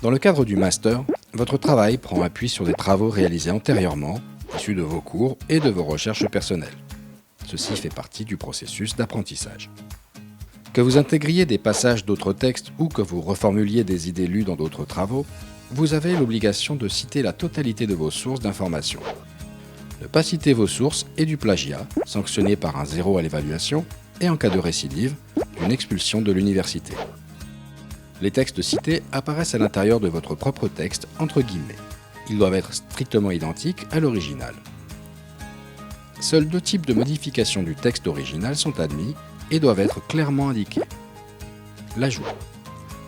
Dans le cadre du master, votre travail prend appui sur des travaux réalisés antérieurement, issus de vos cours et de vos recherches personnelles. Ceci fait partie du processus d'apprentissage. Que vous intégriez des passages d'autres textes ou que vous reformuliez des idées lues dans d'autres travaux, vous avez l'obligation de citer la totalité de vos sources d'informations. Ne pas citer vos sources est du plagiat, sanctionné par un 0 à l'évaluation, et en cas de récidive, une expulsion de l'université. Les textes cités apparaissent à l'intérieur de votre propre texte entre guillemets. Ils doivent être strictement identiques à l'original. Seuls 2 types de modifications du texte original sont admis et doivent être clairement indiqués. L'ajout.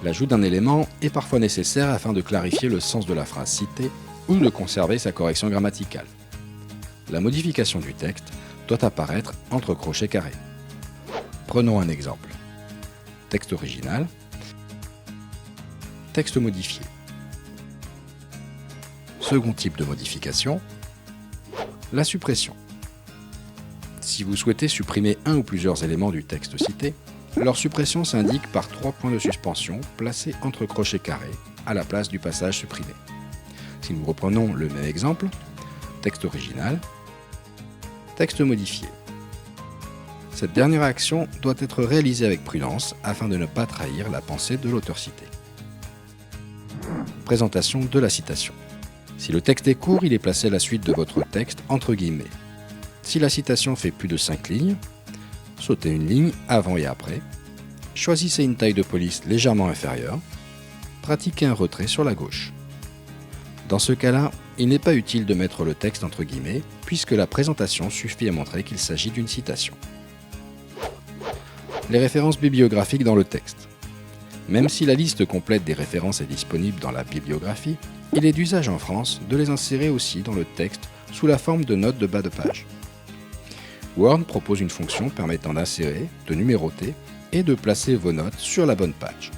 L'ajout d'un élément est parfois nécessaire afin de clarifier le sens de la phrase citée ou de conserver sa correction grammaticale. La modification du texte doit apparaître entre crochets carrés. Prenons un exemple. Texte original. Texte modifié. Second type de modification, la suppression. Si vous souhaitez supprimer un ou plusieurs éléments du texte cité, leur suppression s'indique par 3 points de suspension placés entre crochets carrés à la place du passage supprimé. Si nous reprenons le même exemple, texte original, texte modifié. Cette dernière action doit être réalisée avec prudence afin de ne pas trahir la pensée de l'auteur cité. Présentation de la citation. Si le texte est court, il est placé à la suite de votre texte entre guillemets. Si la citation fait plus de 5 lignes, sautez une ligne avant et après, choisissez une taille de police légèrement inférieure, pratiquez un retrait sur la gauche. Dans ce cas-là, il n'est pas utile de mettre le texte entre guillemets, puisque la présentation suffit à montrer qu'il s'agit d'une citation. Les références bibliographiques dans le texte. Même si la liste complète des références est disponible dans la bibliographie, il est d'usage en France de les insérer aussi dans le texte sous la forme de notes de bas de page. Word propose une fonction permettant d'insérer, de numéroter et de placer vos notes sur la bonne page.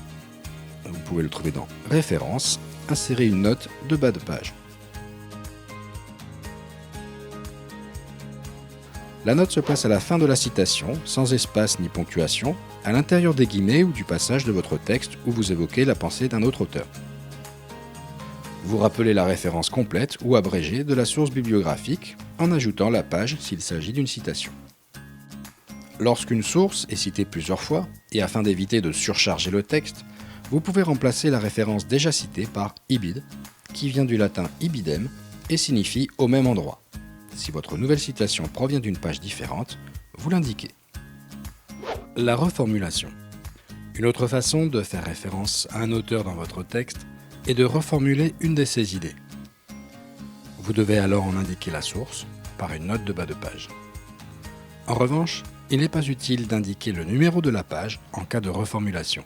Vous pouvez le trouver dans Références, insérer une note de bas de page. La note se place à la fin de la citation, sans espace ni ponctuation, à l'intérieur des guillemets ou du passage de votre texte où vous évoquez la pensée d'un autre auteur. Vous rappelez la référence complète ou abrégée de la source bibliographique en ajoutant la page s'il s'agit d'une citation. Lorsqu'une source est citée plusieurs fois, et afin d'éviter de surcharger le texte, vous pouvez remplacer la référence déjà citée par ibid, qui vient du latin ibidem et signifie au même endroit. Si votre nouvelle citation provient d'une page différente, vous l'indiquez. La reformulation. Une autre façon de faire référence à un auteur dans votre texte est de reformuler une de ses idées. Vous devez alors en indiquer la source par une note de bas de page. En revanche, il n'est pas utile d'indiquer le numéro de la page en cas de reformulation.